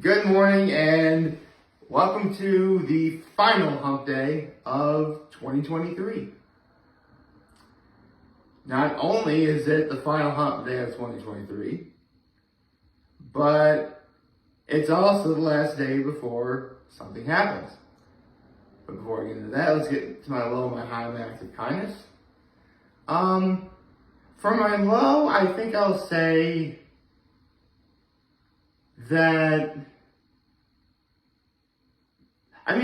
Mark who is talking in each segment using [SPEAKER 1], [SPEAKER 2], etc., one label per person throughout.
[SPEAKER 1] Good morning and welcome to the final hump day of 2023. Not only is it the final hump day of 2023, but it's also the last day before something happens. But before I get into that, let's get to my low, my high, my act of kindness. For my low, I think I'll say that, I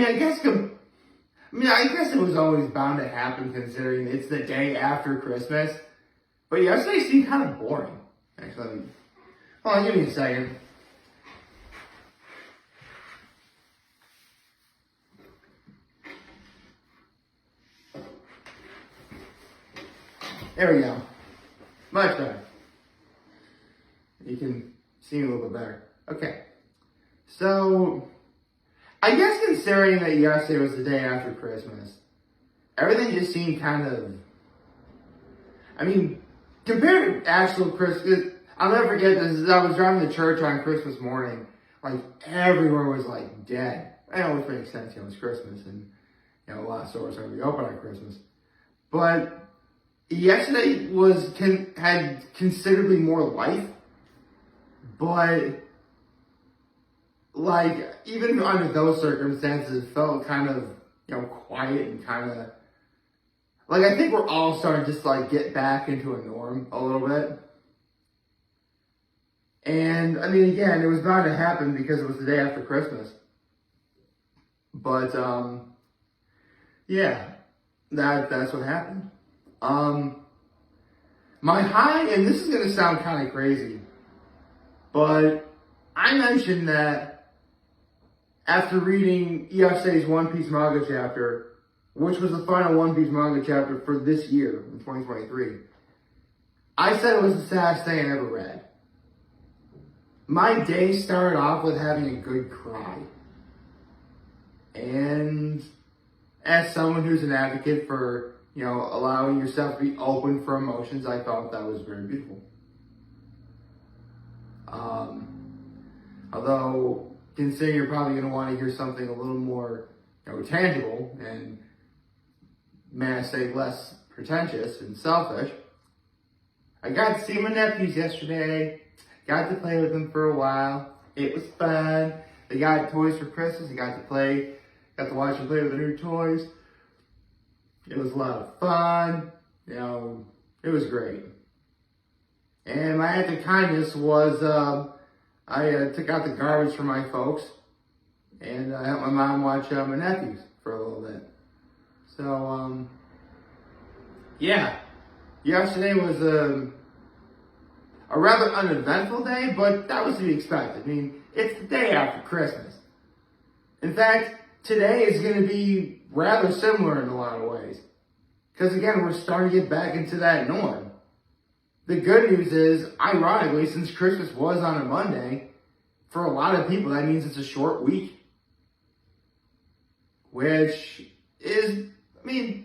[SPEAKER 1] guess it was always bound to happen considering it's the day after Christmas. But yesterday seemed kind of boring. Actually, hold on, give me a second. There we go. Much better. You can see me a little bit better. Okay. So, I guess considering that yesterday was the day after Christmas, everything just seemed kind of, compared to actual Christmas, I'll never forget this, as I was driving to church on Christmas morning, everywhere was dead. I know, which makes sense, it's Christmas, and, a lot of stores are going to be open on Christmas. But yesterday had considerably more life, but even under those circumstances, it felt kind of, quiet and kind of, I think we're all starting to just, get back into a norm a little bit. And, again, it was bound to happen because it was the day after Christmas. But, yeah, that's what happened. My high, and this is going to sound kind of crazy, but I mentioned that after reading yesterday's One Piece manga chapter, which was the final One Piece manga chapter for this year, in 2023, I said it was the saddest thing I ever read. My day started off with having a good cry. And as someone who's an advocate for, allowing yourself to be open for emotions, I thought that was very beautiful. Although, considering you're probably going to want to hear something a little more, tangible and, may I say, less pretentious and selfish, I got to see my nephews yesterday. Got to play with them for a while. It was fun. They got toys for Christmas. I got to watch them play with their new toys. It was a lot of fun. It was great. And my act of kindness was, I took out the garbage for my folks, and I helped my mom watch my nephews for a little bit. So, yeah. Yesterday was a rather uneventful day, but that was to be expected. It's the day after Christmas. In fact, today is going to be rather similar in a lot of ways. Because again, we're starting to get back into that norm. The good news is, ironically, since Christmas was on a Monday, for a lot of people, that means it's a short week. Which is, it's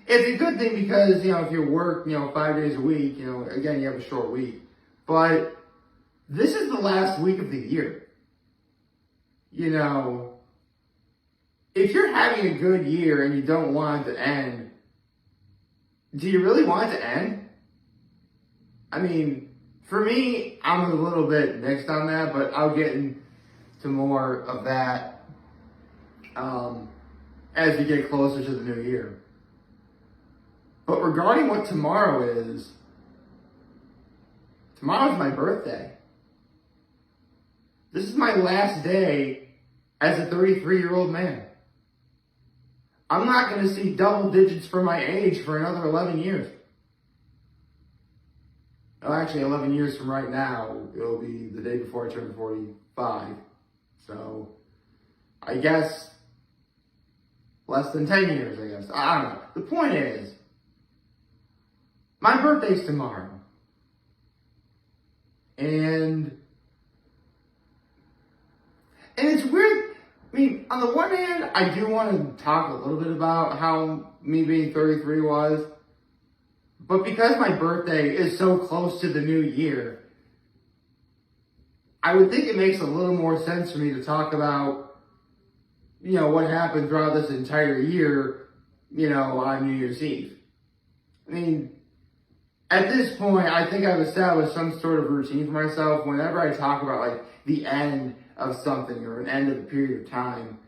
[SPEAKER 1] a good thing because, if you work, 5 days a week, again, you have a short week. But this is the last week of the year. If you're having a good year and you don't want it to end, do you really want it to end? For me, I'm a little bit mixed on that, but I'll get into more of that as we get closer to the new year. But regarding what tomorrow is, tomorrow's my birthday. This is my last day as a 33-year-old man. I'm not going to see double digits for my age for another 11 years. Well, actually, 11 years from right now, it'll be the day before I turn 45. So, I guess, less than 10 years, I guess. I don't know. The point is, my birthday's tomorrow. And it's weird. On the one hand, I do want to talk a little bit about how me being 33 was. But because my birthday is so close to the new year, I would think it makes a little more sense for me to talk about, what happened throughout this entire year, on New Year's Eve. I mean, at this point, I think I've established some sort of routine for myself. Whenever I talk about like the end of something or an end of a period of time,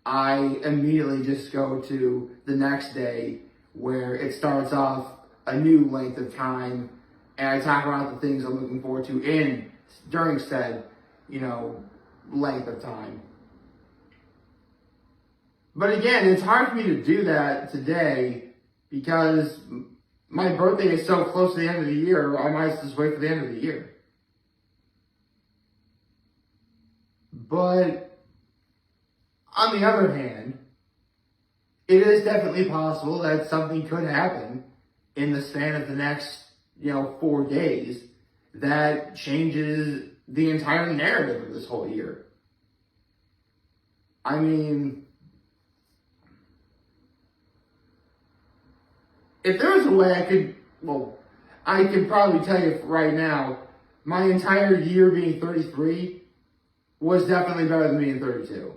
[SPEAKER 1] I immediately just go to the next day where it starts off a new length of time, and I talk about the things I'm looking forward to during said, length of time. But again, it's hard for me to do that today because my birthday is so close to the end of the year. I might just wait for the end of the year. But on the other hand, it is definitely possible that something could happen in the span of the next, 4 days that changes the entire narrative of this whole year. I mean, if there was a way I could probably tell you right now, my entire year being 33 was definitely better than being 32.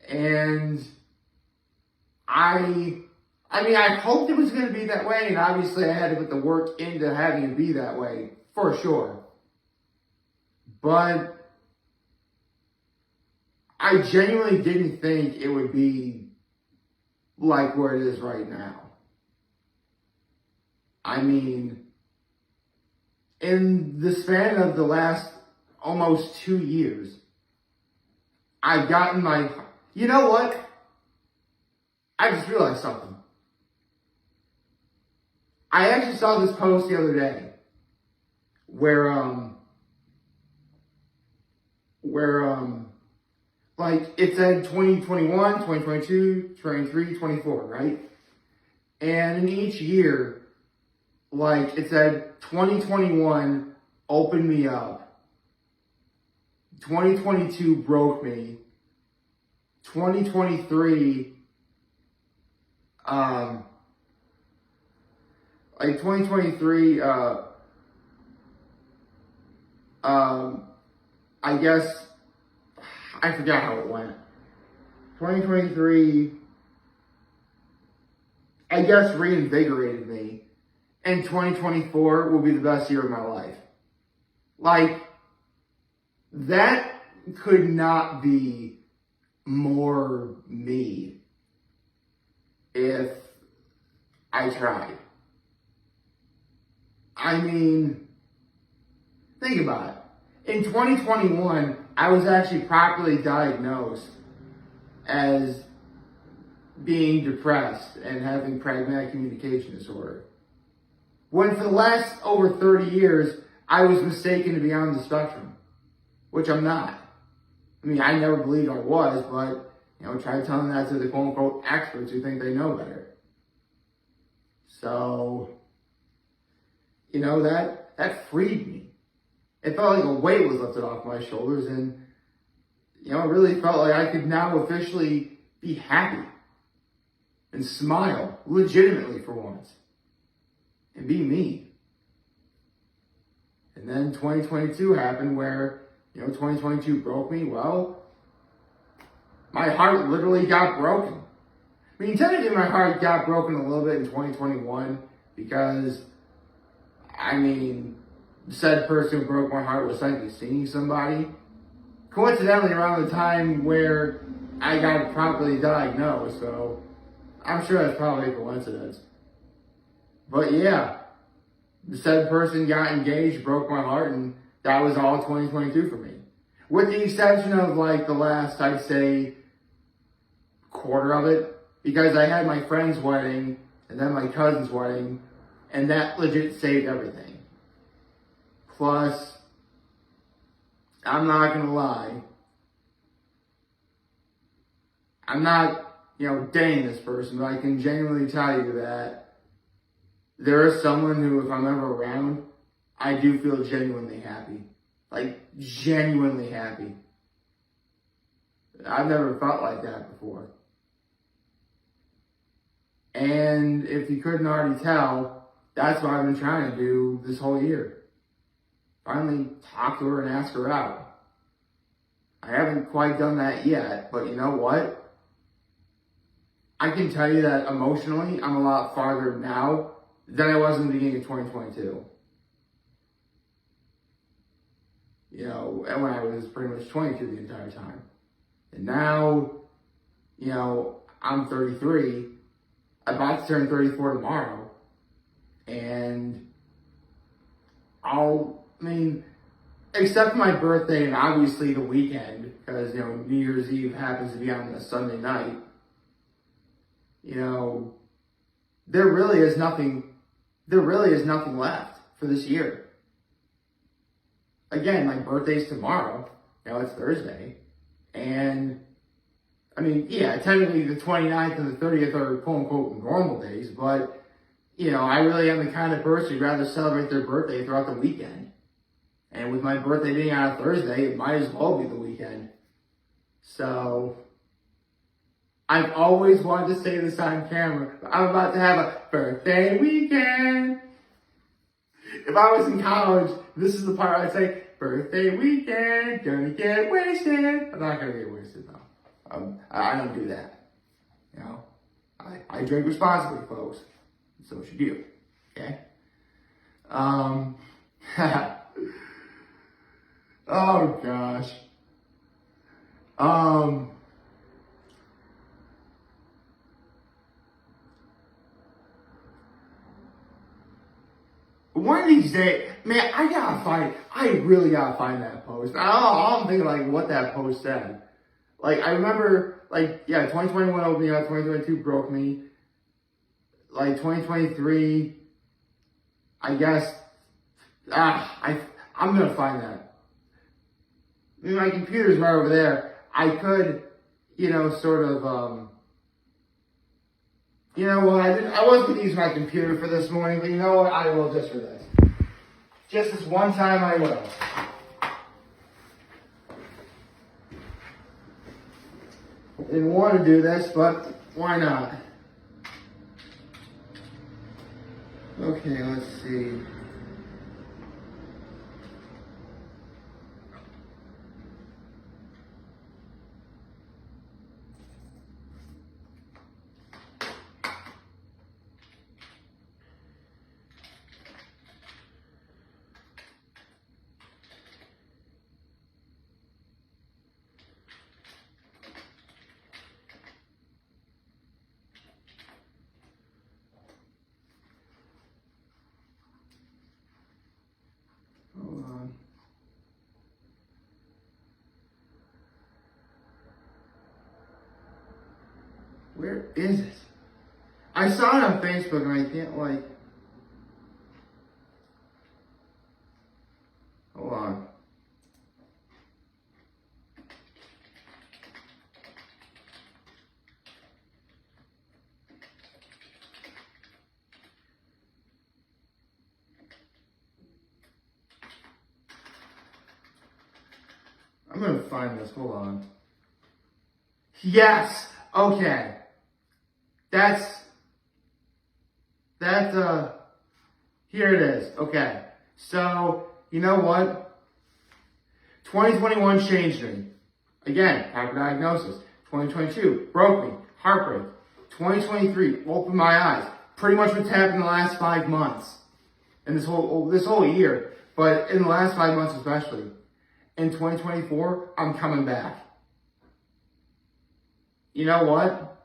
[SPEAKER 1] And I hoped it was going to be that way, and obviously I had to put the work into having it be that way, for sure. But I genuinely didn't think it would be like where it is right now. I mean, in the span of the last almost 2 years, I've gotten you know what? I just realized something. I actually saw this post the other day where it said 2021, 2022, 23, 24, right? And in each year, it said 2021 opened me up. 2022 broke me. 2023, 2023, I guess, I forgot how it went. 2023, I guess, reinvigorated me. And 2024 will be the best year of my life. That could not be more me if I tried. I mean, think about it. In 2021, I was actually properly diagnosed as being depressed and having pragmatic communication disorder. When for the last over 30 years, I was mistaken to be on the spectrum, which I'm not. I mean, I never believed I was, but, try telling that to the quote-unquote experts who think they know better. So, that freed me. It felt like a weight was lifted off my shoulders, and, it really felt like I could now officially be happy and smile legitimately for once and be me. And then 2022 happened where, 2022 broke me. Well, my heart literally got broken. I mean, technically my heart got broken a little bit in 2021 because, said person who broke my heart was likely seeing somebody. Coincidentally, around the time where I got properly diagnosed, so I'm sure that's probably a coincidence. But yeah, the said person got engaged, broke my heart, and that was all 2022 for me. With the exception of the last, I'd say, quarter of it, because I had my friend's wedding and then my cousin's wedding, and that legit saved everything. Plus, I'm not gonna lie, I'm not, dating this person, but I can genuinely tell you that there is someone who, if I'm ever around, I do feel genuinely happy. Genuinely happy. I've never felt like that before. And if you couldn't already tell, that's what I've been trying to do this whole year. finally talk to her and ask her out. I haven't quite done that yet, but you know what? I can tell you that emotionally, I'm a lot farther now than I was in the beginning of 2022. You know, and when I was pretty much 22 the entire time. And now, you know, I'm 33, about to turn 34 tomorrow, and except my birthday and obviously the weekend, because, you know, New Year's Eve happens to be on a Sunday night, you know, there really is nothing left for this year. Again, my birthday's tomorrow, you know, it's Thursday, and I mean, yeah, technically the 29th and the 30th are quote-unquote normal days, but, you know, I really am the kind of person who'd rather celebrate their birthday throughout the weekend. And with my birthday being on a Thursday, it might as well be the weekend. So, I've always wanted to say this on camera, but I'm about to have a birthday weekend. If I was in college, this is the part I'd say, birthday weekend, gonna get wasted. I'm not gonna get wasted though. I don't do that. You know, I drink responsibly, folks. So should you. Okay. Oh gosh. One of these days, man, I really gotta find that post. I'm thinking like what that post said. Like, I remember, like, yeah, 2021 opened me up, 2022 broke me. Like, 2023, I guess, I'm gonna find that. I mean, my computer's right over there. I could, you know, sort of, you know what, I wasn't gonna use my computer for this morning, but you know what, I will just for this. Just this one time I will. Didn't want to do this, but why not? Okay, let's see. Hold on. Where is it? I saw it on Facebook and I can't like. Hold on. I'm gonna find this. Hold on. Yes. Okay. Here it is. Okay. So, you know what? 2021 changed me. Again, proper diagnosis. 2022 broke me. Heartbreak. 2023 opened my eyes. Pretty much what's happened in the last 5 months. And this whole year. But in the last 5 months especially. In 2024, I'm coming back. You know what?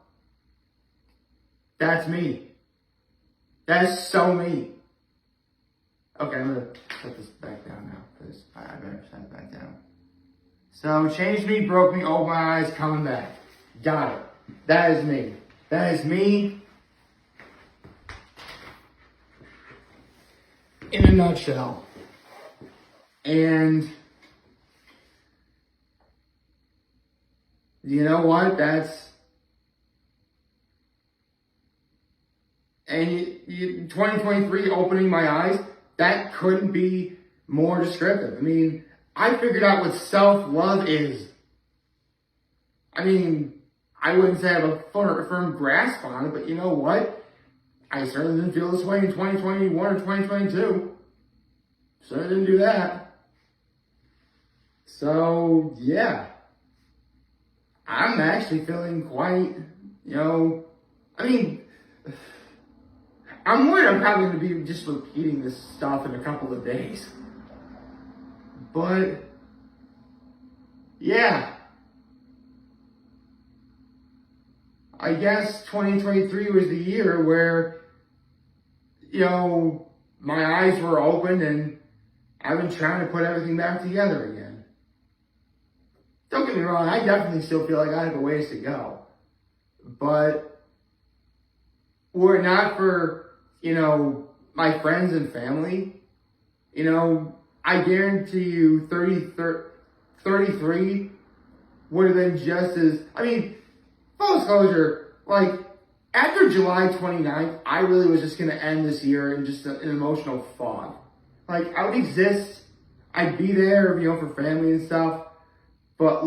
[SPEAKER 1] That's me. That is so me. Okay, I'm gonna set this back down now, because I better set it back down. So, changed me, broke me, opened my eyes, coming back. Got it. That is me. That is me in a nutshell. And you know what? And 2023 opening my eyes, that couldn't be more descriptive. I mean, I figured out what self-love is. I mean, I wouldn't say I have a firm grasp on it, but you know what? I certainly didn't feel this way in 2021 or 2022. Certainly didn't do that. So, yeah. I'm actually feeling quite, I mean, I'm worried I'm probably going to be just repeating this stuff in a couple of days. But, yeah. I guess 2023 was the year where, my eyes were open and I've been trying to put everything back together again. Don't get me wrong, I definitely still feel like I have a ways to go. But were it not for, my friends and family, I guarantee you 33 would have been just as, full disclosure, after July 29th, I really was just going to end this year in just an emotional fog. I would exist, I'd be there, for family and stuff, but,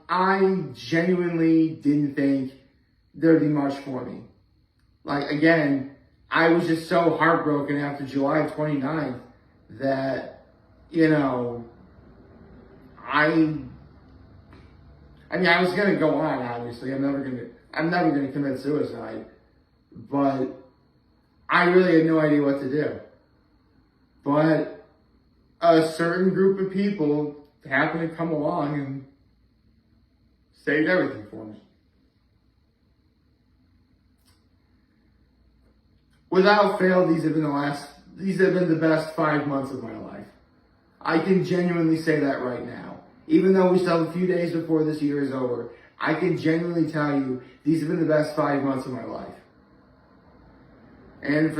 [SPEAKER 1] I genuinely didn't think there'd be much for me. Again, I was just so heartbroken after July 29th that, I was going to go on, obviously. I'm never going to commit suicide. But I really had no idea what to do. But a certain group of people happened to come along and saved everything for me. Without fail, these have been the best 5 months of my life. I can genuinely say that right now. Even though we still have a few days before this year is over, I can genuinely tell you these have been the best 5 months of my life. And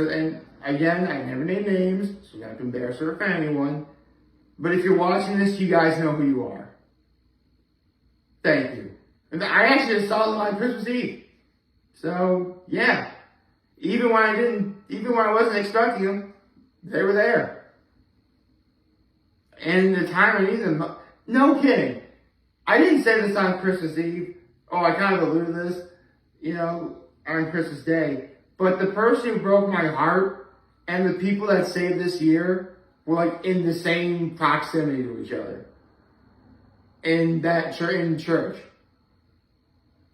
[SPEAKER 1] again, I never name names, so you're not going to embarrass or offend anyone. But if you're watching this, you guys know who you are. Thank you. And I actually just saw them on Christmas Eve. So, yeah. Even when I wasn't expecting them, they were there. And the time I needed them, no kidding. I didn't say this on Christmas Eve. Oh, I kind of alluded to this, on Christmas Day. But the person who broke my heart and the people that saved this year were in the same proximity to each other. In church.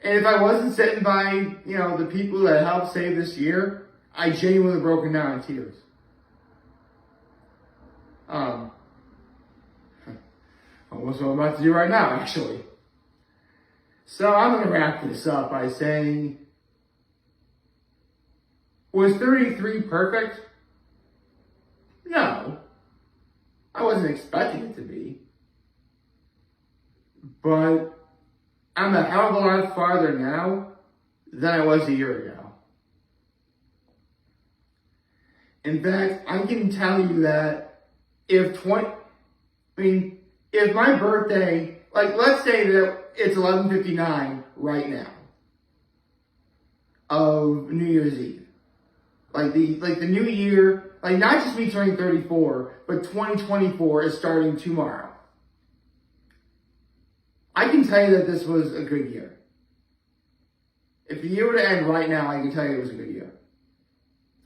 [SPEAKER 1] And if I wasn't sitting by, the people that helped save this year, I genuinely broken down in tears. Almost what I'm about to do right now, actually. So I'm going to wrap this up by saying, was 33 perfect? No. I wasn't expecting it to be. But I'm a hell of a lot farther now than I was a year ago. In fact, I can tell you that if my birthday, let's say that it's 11:59 right now of New Year's Eve. The new year, not just me turning 34, but 2024 is starting tomorrow. I can tell you that this was a good year. If the year were to end right now, I can tell you it was a good year.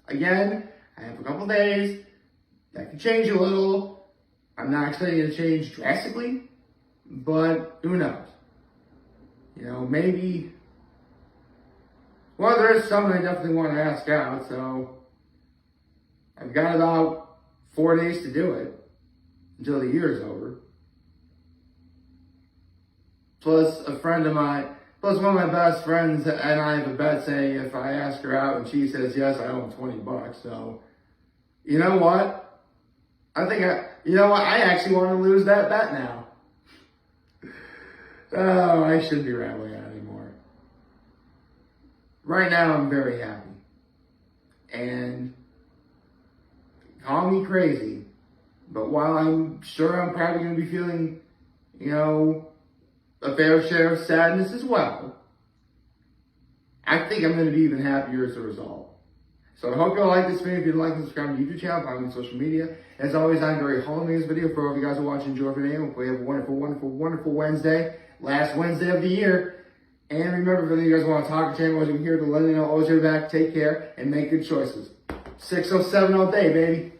[SPEAKER 1] Again, I have a couple days. That could change a little. I'm not expecting it to change drastically, but who knows? Maybe. Well, there is something I definitely want to ask out, so I've got about 4 days to do it until the year is over. Plus, one of my best friends and I have a bet saying if I ask her out and she says yes, I owe him $20. So, you know what? I actually want to lose that bet now. Oh, I shouldn't be rambling on anymore. Right now, I'm very happy. And call me crazy, but while I'm sure I'm probably going to be feeling, a fair share of sadness as well, I think I'm going to be even happier as a result. So I hope you all like this video. If you'd like to subscribe to the YouTube channel, follow me on social media. As always, I'm very home in this video. For all of you guys who watch, enjoy for today. Hopefully you have a wonderful, wonderful, wonderful Wednesday. Last Wednesday of the year. And remember, if you guys want to talk to channel, I'm here to let you know, always your back, take care, and make good choices. 607 all day, baby.